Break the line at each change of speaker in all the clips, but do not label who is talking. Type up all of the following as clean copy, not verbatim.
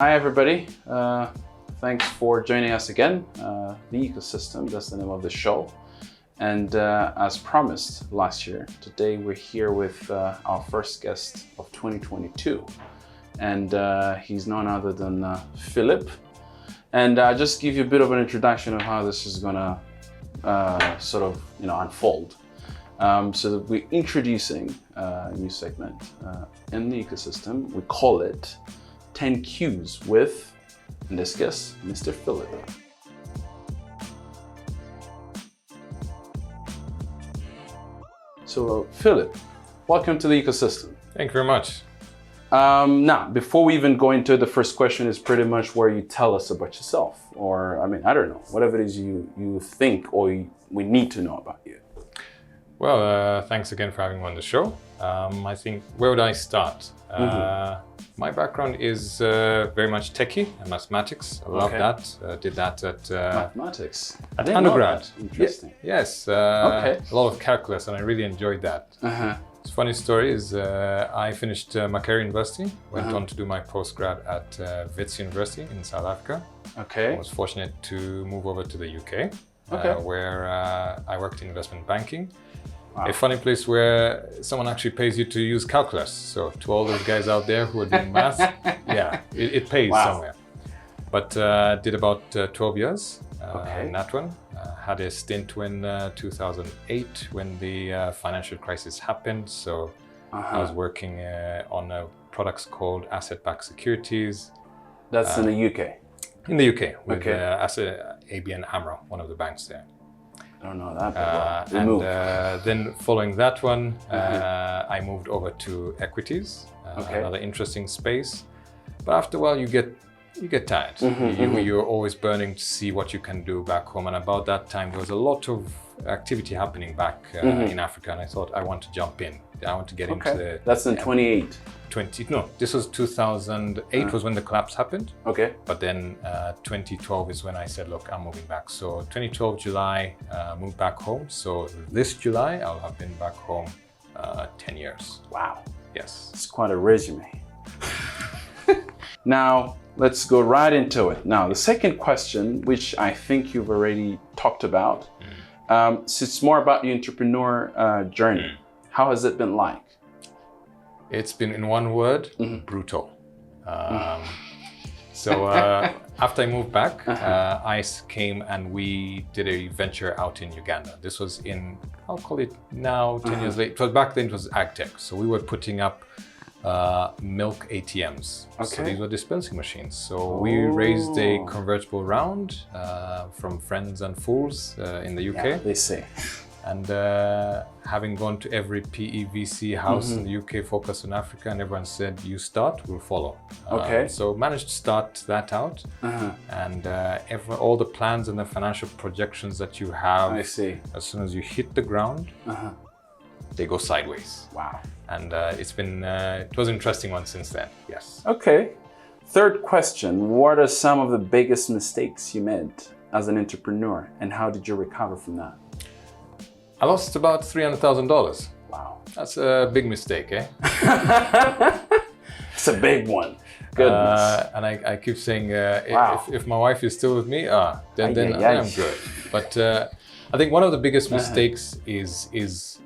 Hi everybody, thanks for joining us again. The Ecosystem, that's the name of the show. And as promised last year, today we're here with our first guest of 2022. And he's none other than Philip. And I'll just give you a bit of an introduction of how this is gonna unfold. So we're introducing a new segment in the Ecosystem. We call it 10 Qs with, in this case, Mr. Philip. So Philip, welcome to the Ecosystem.
Thank you very much.
Now, before we even go into it, the first question is pretty much where you tell us about yourself, or I don't know, whatever it is you think or we need to know about you.
Well, thanks again for having me on the show. I think, where would I start? My background is very much techie and mathematics. I love that. Did that at
mathematics.
I didn't undergrad.
Know that. Interesting.
Yes. A lot of calculus, and I really enjoyed that. The funny story is I finished Makerere University, went on to do my postgrad at Wits University in South Africa. I was fortunate to move over to the UK, where I worked in investment banking. Wow. A funny place where someone actually pays you to use calculus. So to all those guys out there who are doing math, yeah, it pays somewhere. But did about 12 years in that one. Had a stint when 2008 when the financial crisis happened. So I was working on products called asset-backed securities.
That's in the UK?
In the UK, with ABN AMRO, one of the banks there.
I don't know that.
Then following that one, I moved over to equities, another interesting space. But after a while, you get tired. You're always burning to see what you can do back home. And about that time, there was a lot of activity happening back in Africa. And I thought, I want to jump in. I want to get into the...
That's in 28?
No, this was 2008 was when the collapse happened. But then 2012 is when I said, look, I'm moving back. So 2012 July, moved back home. So this July, I'll have been back home 10 years.
Wow.
Yes.
It's quite a resume. Now, let's go right into it. Now, the second question, which I think you've already talked about, so it's more about the entrepreneur journey. How has it been like?
It's been, in one word, brutal. So after I moved back, ICE came and we did a venture out in Uganda. This was in, I'll call it now, 10 years later. It was back then, it was AgTech. So we were putting up milk ATMs. So these were dispensing machines. So we raised a convertible round from friends and fools in the UK.
Yeah, they say.
And having gone to every PE/VC house in the UK focused on Africa, and everyone said, you start, we'll follow. So managed to start that out. And all the plans and the financial projections that you have, as soon as you hit the ground, they go sideways. Wow. And it was an interesting one since then, yes.
Okay. Third question, what are some of the biggest mistakes you made as an entrepreneur, and how did you recover from that?
I lost about $300,000.
Wow.
That's a big mistake, eh?
It's a big one. Goodness.
And I keep saying, if my wife is still with me, then I am good. But I think one of the biggest mistakes is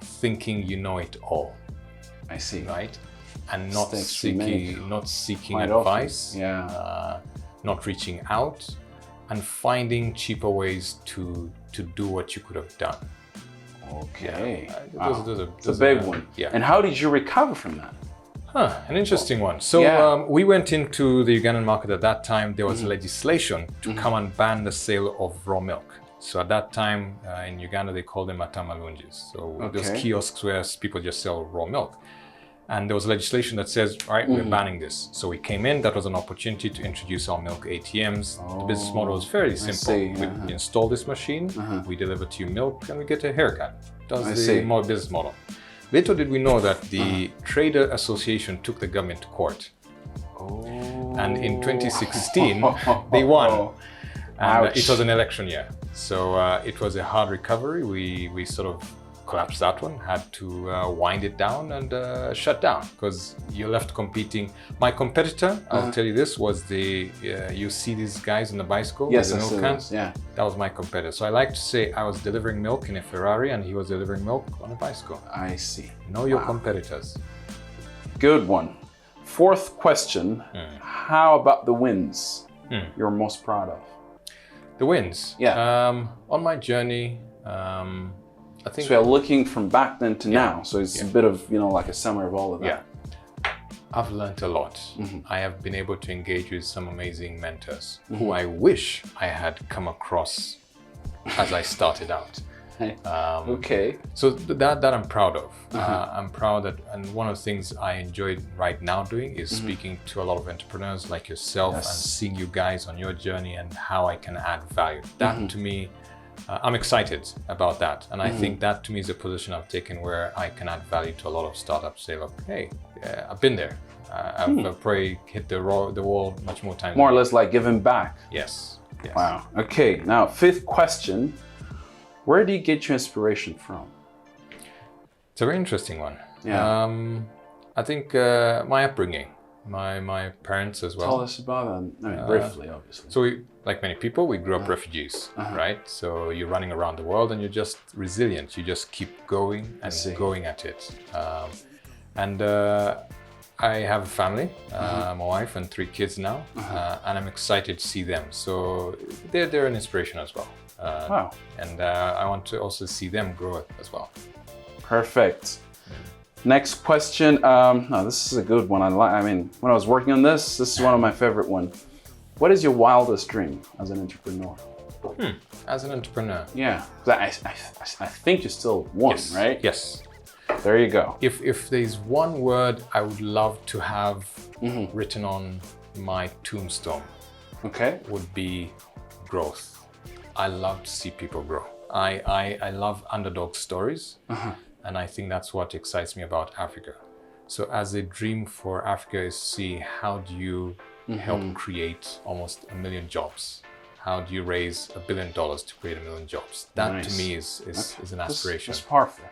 thinking you know it all.
I see.
Right? And not seeking advice, not reaching out, and finding cheaper ways to do what you could have done.
It's a big one. Yeah. And how did you recover from that?
An interesting one. So we went into the Ugandan market at that time. There was legislation to come and ban the sale of raw milk. So at that time in Uganda, they called them atamalunjis. So those kiosks where people just sell raw milk. And there was legislation that says, all right, we're banning this. So we came in, that was an opportunity to introduce our milk ATMs. The business model was fairly simple. We install this machine, we deliver to you milk, and we get a haircut. That's the business model. Little did we know that the Trader Association took the government to court. And in 2016, they won. And it was an election year. So it was a hard recovery. We sort of collapsed that one, had to wind it down and shut down because you're left competing. My competitor, I'll tell you this, was you see these guys on the bicycle with the milk cans?
Yeah.
That was my competitor. So I like to say I was delivering milk in a Ferrari and he was delivering milk on a bicycle.
I see.
Know your competitors.
Good one. Fourth question, how about the wins you're most proud of?
The wins?
Yeah.
On my journey, I think...
So you're looking from back then to now, so it's a bit of, like a summary of all of that.
Yeah. I've learned a lot. I have been able to engage with some amazing mentors who I wish I had come across as I started out.
Okay.
So that I'm proud of. I'm proud that, and one of the things I enjoy right now doing is speaking to a lot of entrepreneurs like yourself and seeing you guys on your journey and how I can add value. That to me, I'm excited about that. And I think that to me is a position I've taken where I can add value to a lot of startups. Say, look, hey, I've been there. I've probably hit the wall much more times.
More or less like giving back.
Yes.
Wow. Okay. Now, fifth question. Where do you get your inspiration from?
It's a very interesting one.
Yeah.
I think my upbringing, my parents as well.
Tell us about that. I mean, briefly, obviously.
So we, like many people, we grew up refugees, right? So you're running around the world and you're just resilient. You just keep going and going at it. I have a family, my wife and 3 kids now, and I'm excited to see them. So they're an inspiration as well.
Wow.
And I want to also see them grow as well.
Perfect. Next question. No, this is a good one. I mean, when I was working on this is one of my favorite ones. What is your wildest dream as an entrepreneur?
As an entrepreneur?
Yeah. I think you still one, right?
Yes.
There you go.
If there's one word I would love to have written on my tombstone, would be growth. I love to see people grow. I love underdog stories, and I think that's what excites me about Africa. So as a dream for Africa is see how do you help create almost 1 million jobs? How do you raise $1 billion to create 1 million jobs? That to me is an aspiration.
It's powerful.